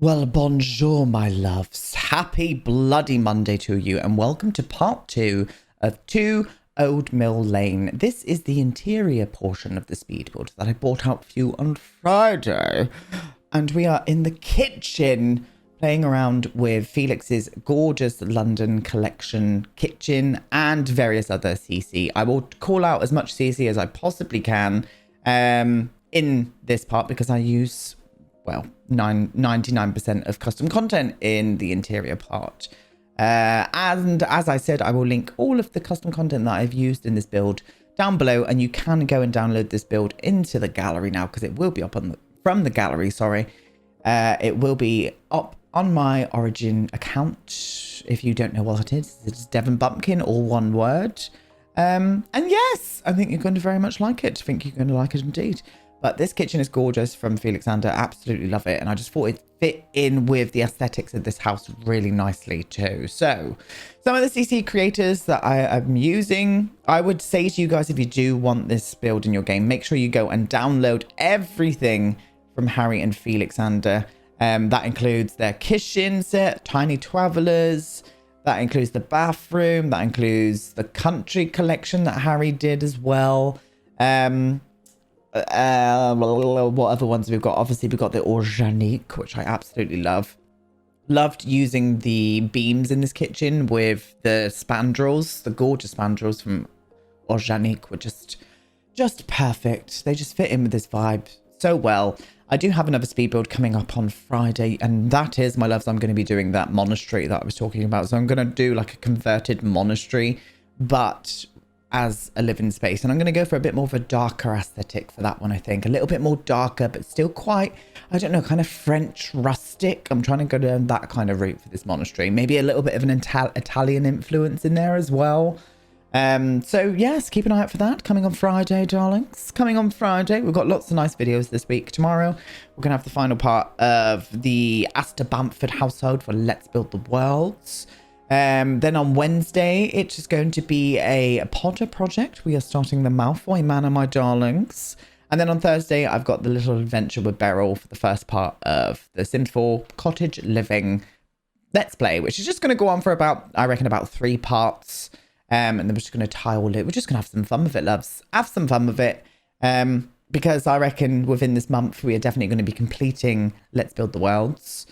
Well, bonjour, my loves. Happy bloody Monday to you, and welcome to part 2 of 2 Old Mill Lane. This is the interior portion of the speed build that I brought out for you on Friday. And we are in the kitchen, playing around with Felix's gorgeous London Collection kitchen and various other CC. I will call out as much CC as I possibly can in this part because I use, well, 99% of custom content in the interior part. And as I said, I will link all of the custom content that I've used in this build down below, and you can go and download this build into the gallery now because it will be up on from the gallery, sorry. It will be up on my Origin account. If you don't know what it is, it's DevonBumpkin, all one word. And yes, I think you're going to very much like it. I think you're going to like it indeed. But this kitchen is gorgeous from Felixandre. Absolutely love it. And I just thought it fit in with the aesthetics of this house really nicely too. So some of the CC creators that I am using, I would say to you guys, if you do want this build in your game, make sure you go and download everything from Harrie and Felixandre. That includes their kitchen set, Tiny Travelers. That includes the bathroom. That includes the country collection that Harrie did as well. What other ones we've got? Obviously, we've got the Organique, which I absolutely love. Loved using the beams in this kitchen with the spandrels. The gorgeous spandrels from Organique were just perfect. They just fit in with this vibe so well. I do have another speed build coming up on Friday, and that is, my loves, I'm going to be doing that monastery that I was talking about. So I'm going to do like a converted monastery, but as a living space, and I'm going to go for a bit more of a darker aesthetic for that one. I think a little bit more darker, but still quite, I don't know, kind of French rustic. I'm trying to go down that kind of route for this monastery, maybe a little bit of an Italian influence in there as well. So yes, keep an eye out for that coming on Friday, darlings. Coming on Friday. We've got lots of nice videos this week. Tomorrow we're gonna have the final part of the Astor Bamford household for Let's Build the Worlds. Then on Wednesday, it's just going to be a Potter project. We are starting the Malfoy Manor, my darlings. And then on Thursday, I've got the little adventure with Beryl for the first part of the Sims 4 Cottage Living Let's Play, which is just going to go on for about, I reckon, about 3 parts. And then we're just going to tile it. We're just going to have some fun with it, loves. Have some fun with it. Because I reckon within this month, we are definitely going to be completing Let's Build the Worlds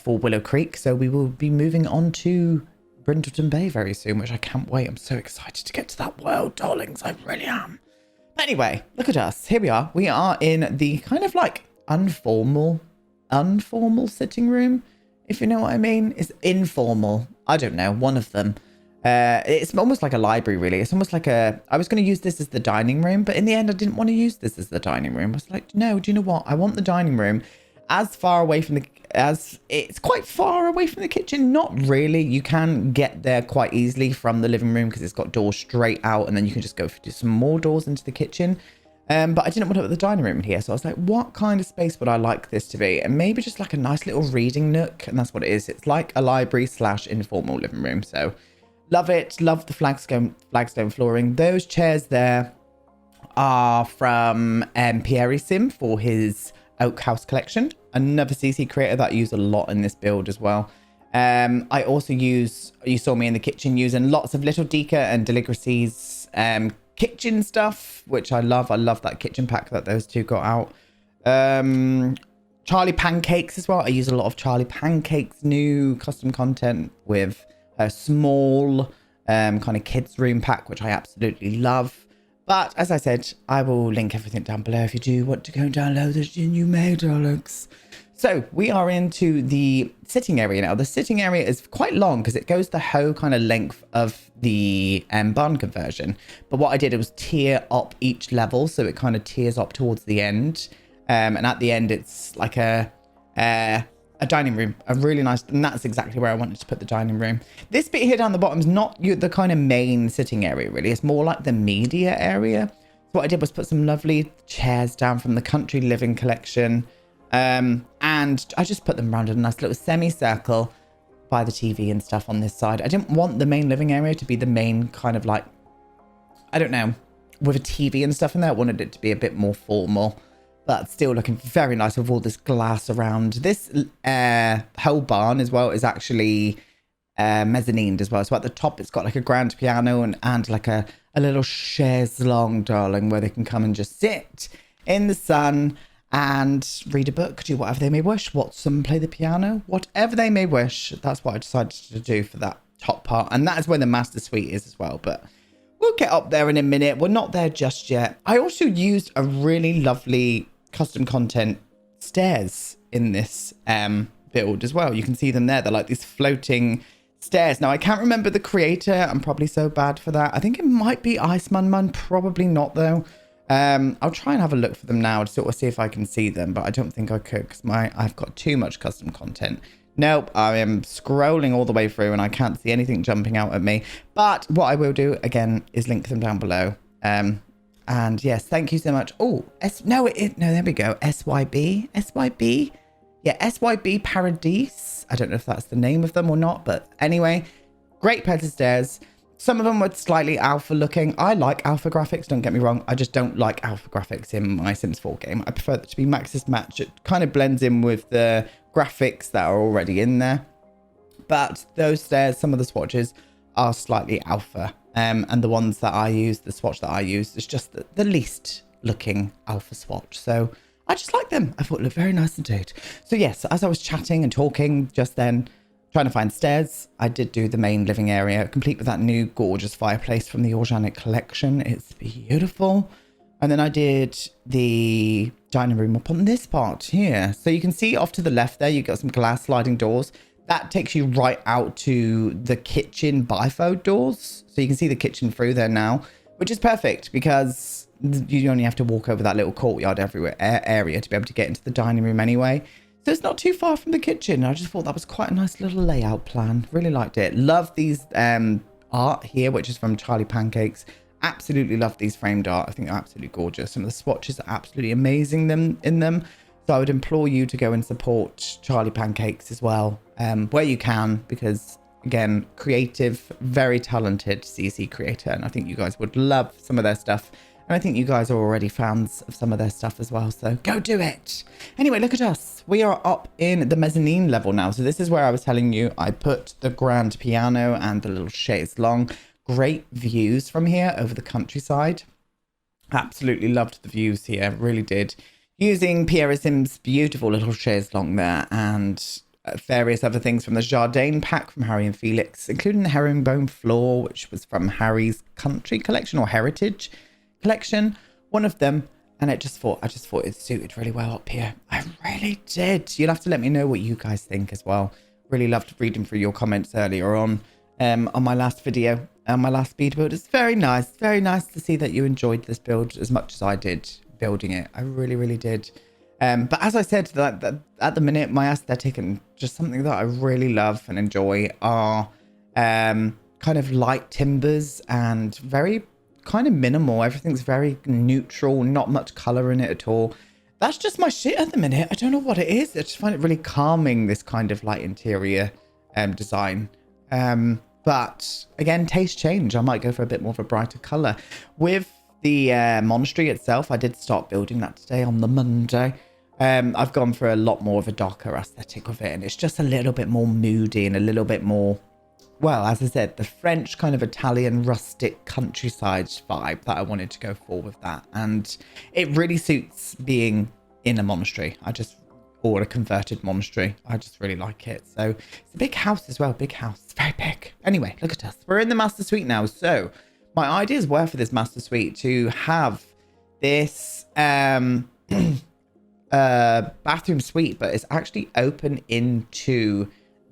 for Willow Creek. So we will be moving on to Brindleton Bay very soon, which I can't wait. I'm so excited to get to that world, darlings. I really am. But anyway, look at us. Here we are. We are in the kind of like informal sitting room, if you know what I mean. It's informal. I don't know. One of them. It's almost like a library, really. It's almost like I was going to use this as the dining room, but in the end, I didn't want to use this as the dining room. I was like, no, do you know what? I want the dining room as far away from it's quite far away from the kitchen. Not really. You can get there quite easily from the living room because it's got doors straight out, and then you can just go do some more doors into the kitchen. But I didn't want to put the dining room in here. So I was like, what kind of space would I like this to be? And maybe just like a nice little reading nook. And that's what it is. It's like a library / informal living room. So love it. Love the flagstone flooring. Those chairs there are from Pierisim for his Oak House collection. Another CC creator that I use a lot in this build as well. I also use, you saw me in the kitchen using lots of Littledica and Deligracy's kitchen stuff, which I love. I love that kitchen pack that those two got out. Charly Pancakes as well. I use a lot of Charly Pancakes new custom content with a small kind of kids room pack, which I absolutely love. But as I said, I will link everything down below if you do want to go and download it, you may, darlings. So we are into the sitting area now. The sitting area is quite long because it goes the whole kind of length of the barn conversion. But what I did was tier up each level, so it kind of tiers up towards the end. And at the end, it's like a dining room, a really nice, and that's exactly where I wanted to put the dining room. This bit here down the bottom is not the kind of main sitting area, really. It's more like the media area. So what I did was put some lovely chairs down from the Country Living collection. And I just put them around in a nice little semicircle by the TV and stuff on this side. I didn't want the main living area to be the main kind of like, I don't know, with a TV and stuff in there. I wanted it to be a bit more formal. but still looking very nice with all this glass around. This whole barn as well is actually mezzanine as well. So at the top, it's got like a grand piano and like a little chaise longue, darling, where they can come and just sit in the sun and read a book, do whatever they may wish, watch someone play the piano, whatever they may wish. That's what I decided to do for that top part. And that is where the master suite is as well. But we'll get up there in a minute. We're not there just yet. I also used a really lovely custom content stairs in this build as well. You can see them there. They're like these floating stairs. Now, I can't remember the creator. I'm probably so bad for that. I think it might be Iceman, probably not though. I'll try and have a look for them now to sort of see if I can see them, but I don't think I could because I've got too much custom content. Nope, I am scrolling all the way through and I can't see anything jumping out at me. But what I will do again is link them down below. And yes, thank you so much. Oh, no, there we go. SYB. Yeah, SYB Paradise. I don't know if that's the name of them or not, but anyway, great pairs of stairs. Some of them were slightly alpha looking. I like alpha graphics, don't get me wrong. I just don't like alpha graphics in my Sims 4 game. I prefer that to be Max's Match. It kind of blends in with the graphics that are already in there. But those stairs, some of the swatches are slightly alpha. And the ones that I use, the swatch that I use is just the least looking alpha swatch. So I just like them. I thought it looked very nice indeed. So yes, as I was chatting and talking just then, trying to find stairs, I did do the main living area, complete with that new gorgeous fireplace from the Organic Collection. It's beautiful. And then I did the dining room up on this part here. So you can see off to the left there, you've got some glass sliding doors. That takes you right out to the kitchen bifold doors. So you can see the kitchen through there now, which is perfect because you only have to walk over that little courtyard area to be able to get into the dining room anyway. So it's not too far from the kitchen. I just thought that was quite a nice little layout plan. Really liked it. Love these art here, which is from Charly Pancakes. Absolutely love these framed art. I think they're absolutely gorgeous. Some of the swatches are absolutely amazing in them. So I would implore you to go and support Charly Pancakes as well, where you can, because again, creative, very talented CC creator. And I think you guys would love some of their stuff. And I think you guys are already fans of some of their stuff as well. So go do it. Anyway, look at us. We are up in the mezzanine level now. So this is where I was telling you I put the grand piano and the little chaise longue. Great views from here over the countryside. Absolutely loved the views here. Really did. Using Pierisim's beautiful little chaise longue there and various other things from the Jardin pack from Harrie and Felix, including the herringbone floor, which was from Harrie's Country Collection or Heritage Collection, one of them. And I just thought it suited really well up here. I really did. You'll have to let me know what you guys think as well. Really loved reading through your comments earlier on my last video, my last speed build. It's very nice to see that you enjoyed this build as much as I did building it. I really did. But as I said, that at the minute, my aesthetic and just something that I really love and enjoy are kind of light timbers and very kind of minimal. Everything's very neutral, not much color in it at all. That's just my shit at the minute. I don't know what it is. I just find it really calming, this kind of light interior design. But again, taste change. I might go for a bit more of a brighter color. With the monastery itself, I did start building that today on the Monday. I've gone for a lot more of a darker aesthetic with it, and it's just a little bit more moody and a little bit more, well, as I said, the French kind of Italian rustic countryside vibe that I wanted to go for with that. And it really suits being in a monastery. Or a converted monastery. I just really like it. So it's a big house as well. Big house. It's very big. Anyway, look at us. We're in the master suite now. So my ideas were for this master suite to have this bathroom suite, but it's actually open into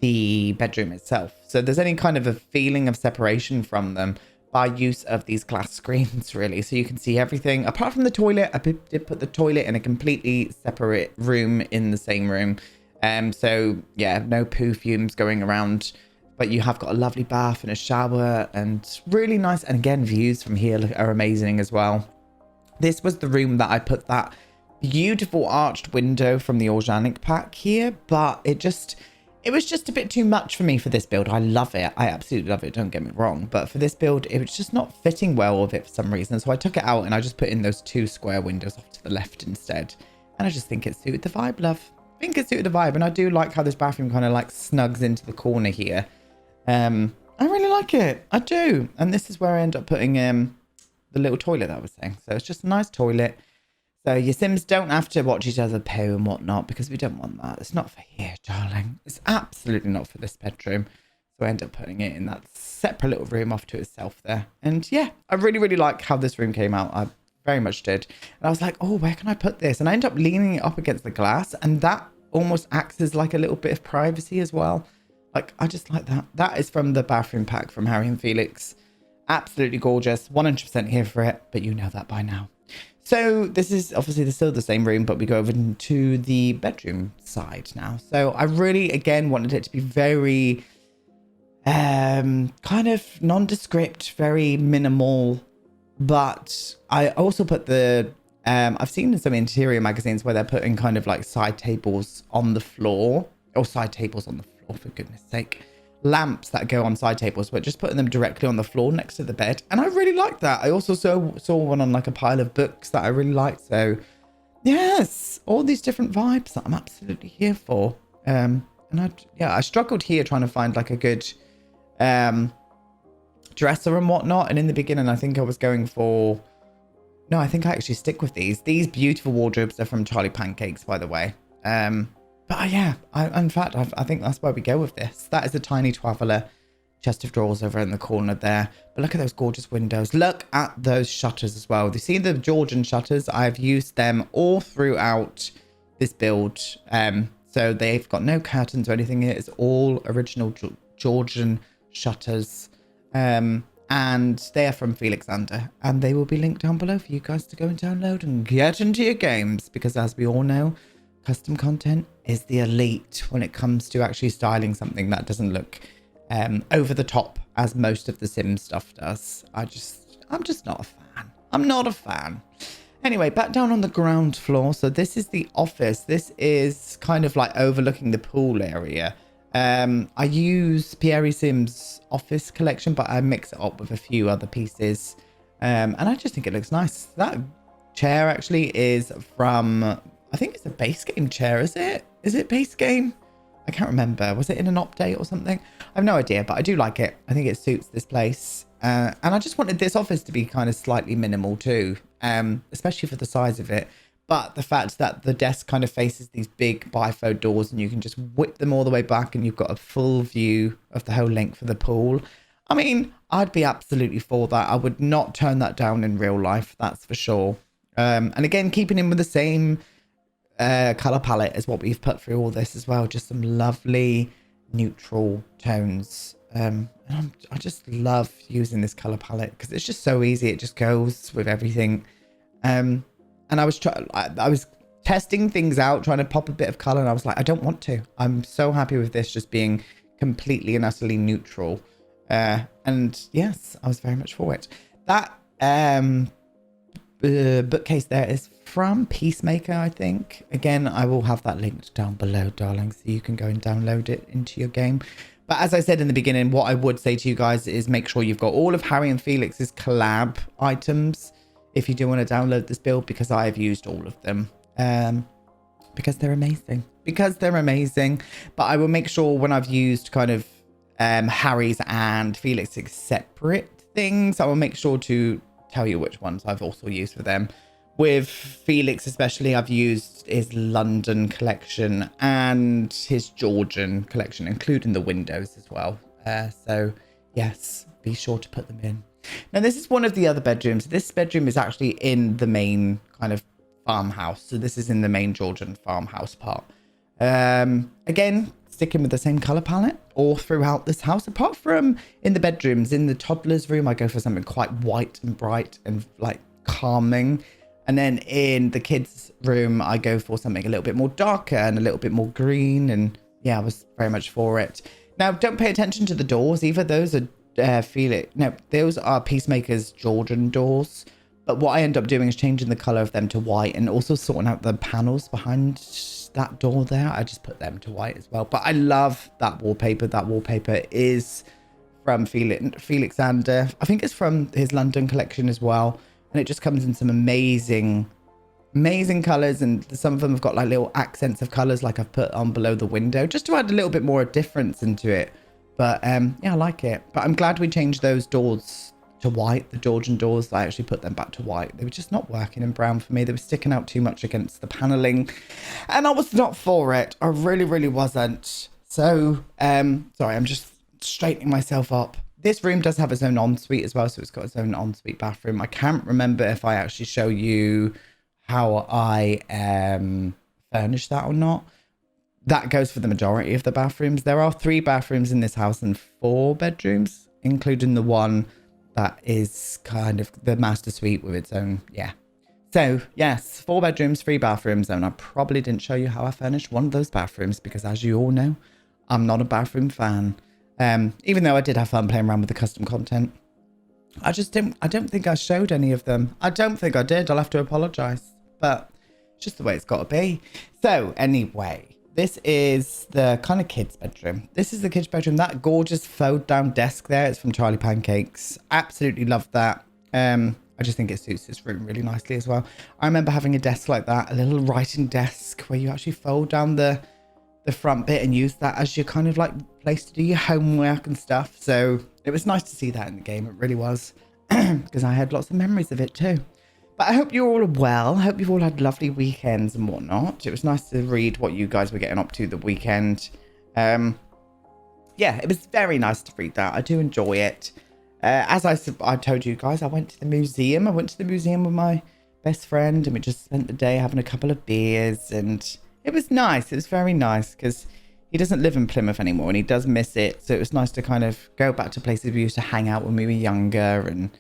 the bedroom itself. So there's any kind of a feeling of separation from them by use of these glass screens, really. So you can see everything apart from the toilet. I did put the toilet in a completely separate room in the same room. So yeah, no poo fumes going around, but you have got a lovely bath and a shower and really nice. And again, views from here are amazing as well. This was the room that I put that beautiful arched window from the organic pack here, but it was just a bit too much for me for this build. I love it. I absolutely love it. Don't get me wrong. But for this build, it was just not fitting well with it for some reason. So I took it out and I just put in those two square windows off to the left instead. And I just think it suited the vibe, love. I think it suited the vibe. And I do like how this bathroom kind of like snugs into the corner here. I really like it. I do. And this is where I end up putting the little toilet that I was saying. So it's just a nice toilet. So your Sims don't have to watch each other poo and whatnot, because we don't want that. It's not for here, darling. It's absolutely not for this bedroom. So I end up putting it in that separate little room off to itself there. And yeah, I really, really like how this room came out. I very much did. And I was like, oh, where can I put this? And I end up leaning it up against the glass, and that almost acts as like a little bit of privacy as well. Like, I just like that. That is from the bathroom pack from Harrie and Felix. Absolutely gorgeous. 100% here for it, but you know that by now. So this is obviously still the same room, but we go over to the bedroom side now. So I really, again, wanted it to be very kind of nondescript, very minimal. But I also put the, I've seen in some interior magazines where they're putting kind of like side tables on the floor, or side tables on the floor, for goodness sake. Lamps that go on side tables, but just putting them directly on the floor next to the bed. And I really liked that. I also saw one on like a pile of books that I really liked. So yes, all these different vibes that I'm absolutely here for. And I struggled here trying to find like a good dresser and whatnot. And in the beginning, I think I was going for, no, I think I actually stick with these. These beautiful wardrobes are from Charly Pancakes, by the way. But yeah, in fact, I think that's where we go with this. That is a tiny traveller chest of drawers over in the corner there. But look at those gorgeous windows. Look at those shutters as well. You see the Georgian shutters? I've used them all throughout this build. So they've got no curtains or anything. It's all original Georgian shutters. And they are from Felixandre. And they will be linked down below for you guys to go and download and get into your games. Because as we all know, custom content is the elite when it comes to actually styling something that doesn't look over the top as most of the Sims stuff does. I'm just not a fan. I'm not a fan. Anyway, back down on the ground floor. So this is the office. This is kind of like overlooking the pool area. I use Pierisim's Office collection, but I mix it up with a few other pieces. And I just think it looks nice. That chair actually is from, I think it's a base game chair, is it? Is it base game? I can't remember. Was it in an update or something? I have no idea, but I do like it. I think it suits this place. And I just wanted this office to be kind of slightly minimal too, especially for the size of it. But the fact that the desk kind of faces these big bifold doors and you can just whip them all the way back and you've got a full view of the whole length of the pool. I mean, I'd be absolutely for that. I would not turn that down in real life, that's for sure. And again, keeping in with the same color palette as what we've put through all this as well. Just some lovely neutral tones. And I just love using this color palette because it's just so easy. It just goes with everything. And I was testing things out, trying to pop a bit of color, and I was like, I don't want to. I'm so happy with this just being completely and utterly neutral. And yes, I was very much for it. That bookcase there is from Peacemaker, I think. Again, I will have that linked down below, darling, so you can go and download it into your game. But as I said in the beginning, what I would say to you guys is make sure you've got all of Harrie and Felix's collab items if you do want to download this build, because I have used all of them. Because they're amazing. But I will make sure when I've used kind of Harrie's and Felix's separate things, I will make sure to tell you which ones I've also used for them. With Felix especially, I've used his London collection and his Georgian collection, including the windows as well. So yes, be sure to put them in. Now, this is one of the other bedrooms. This bedroom is actually in the main kind of farmhouse. So this is in the main Georgian farmhouse part. Again, sticking with the same color palette all throughout this house, apart from in the bedrooms. In the toddler's room, I go for something quite white and bright and like calming. And then in the kids' room, I go for something a little bit more darker and a little bit more green. And yeah, I was very much for it. Now, don't pay attention to the doors either. Those are those are Peacemaker's Georgian doors. But what I end up doing is changing the color of them to white and also sorting out the panels behind that door there. I just put them to white as well. But I love that wallpaper. That wallpaper is from Felixandre. I think it's from his London collection as well. And it just comes in some amazing amazing colors, and some of them have got like little accents of colors like I've put on below the window just to add a little bit more difference into it. But yeah, I like it. But I'm glad we changed those doors to white. The Georgian doors, I actually put them back to white. They were just not working in brown for me. They were sticking out too much against the paneling, and I was not for it. I really wasn't. So sorry, I'm just straightening myself up. This room does have its own ensuite as well, so it's got its own ensuite bathroom. I can't remember if I actually show you how I furnish that or not. That goes for the majority of the bathrooms. There are 3 bathrooms in this house and 4 bedrooms, including the one that is kind of the master suite with its own, yeah. So yes, 4 bedrooms, 3 bathrooms, and I probably didn't show you how I furnished one of those bathrooms because, as you all know, I'm not a bathroom fan. Even though I did have fun playing around with the custom content, I don't think I showed any of them. I don't think I did. I'll have to apologize, but it's just the way it's got to be. So anyway, this is the kind of kids bedroom. This is the kids bedroom. That gorgeous fold down desk there, it's from Charly Pancakes. Absolutely love that. I just think it suits this room really nicely as well. I remember having a desk like that, a little writing desk where you actually fold down the front bit and use that as your kind of like place to do your homework and stuff. So it was nice to see that in the game. It really was, because I had lots of memories of it too. But I hope you're all well. I hope you've all had lovely weekends and whatnot. It was nice to read what you guys were getting up to the weekend. Yeah, it was very nice to read that. I do enjoy it. As I told you guys, I went to the museum. I went to the museum with my best friend, and we just spent the day having a couple of beers, and it was nice. It was very nice because he doesn't live in Plymouth anymore and he does miss it. So it was nice to kind of go back to places we used to hang out when we were younger and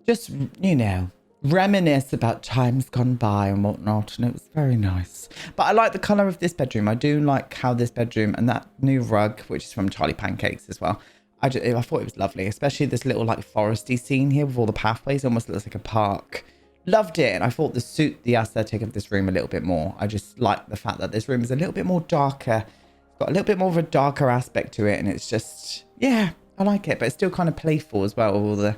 just, you know, reminisce about times gone by and whatnot. And it was very nice. But I like the colour of this bedroom. I do like how this bedroom and that new rug, which is from Charly Pancakes as well, I thought it was lovely, especially this little like foresty scene here with all the pathways. Almost looks like a park. Loved it, and I thought this suit the aesthetic of this room a little bit more. I just like the fact that this room is a little bit more darker. It's got a little bit more of a darker aspect to it, and it's just, yeah, I like it. But it's still kind of playful as well, with all the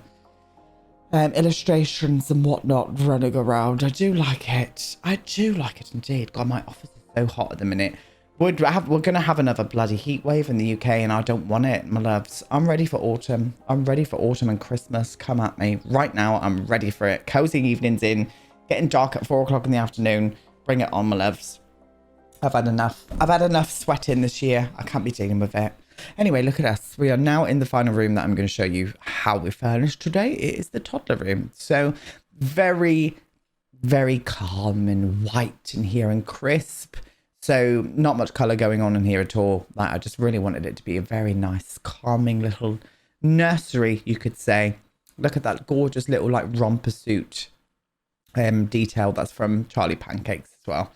illustrations and whatnot running around. I do like it. I do like it indeed. God, my office is so hot at the minute. We're going to have another bloody heat wave in the UK, and I don't want it, my loves. I'm ready for autumn. I'm ready for autumn and Christmas. Come at me. Right now, I'm ready for it. Cozy evenings in. Getting dark at 4 o'clock in the afternoon. Bring it on, my loves. I've had enough. I've had enough sweating this year. I can't be dealing with it. Anyway, look at us. We are now in the final room that I'm going to show you how we furnished today. It is the toddler room. So very, very calm and white in here and crisp. So not much colour going on in here at all. Like, I just really wanted it to be a very nice, calming little nursery, you could say. Look at that gorgeous little like romper suit detail. That's from Charly Pancakes as well.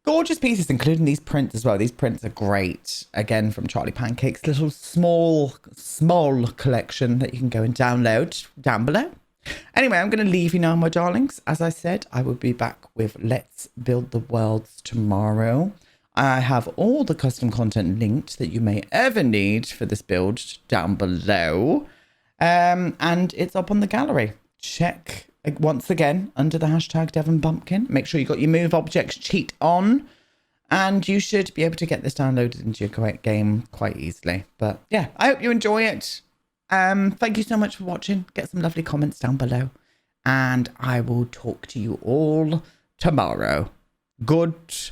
Gorgeous pieces, including these prints as well. These prints are great. Again, from Charly Pancakes. Little small collection that you can go and download down below. Anyway, I'm going to leave you now, my darlings. As I said, I will be back with Let's Build the Worlds tomorrow. I have all the custom content linked that you may ever need for this build down below. And it's up on the gallery. Check once again under the hashtag DevonBumpkin. Make sure you got your move objects cheat on. And you should be able to get this downloaded into your game quite easily. But yeah, I hope you enjoy it. Thank you so much for watching. Get some lovely comments down below, and I will talk to you all tomorrow. Goodbye.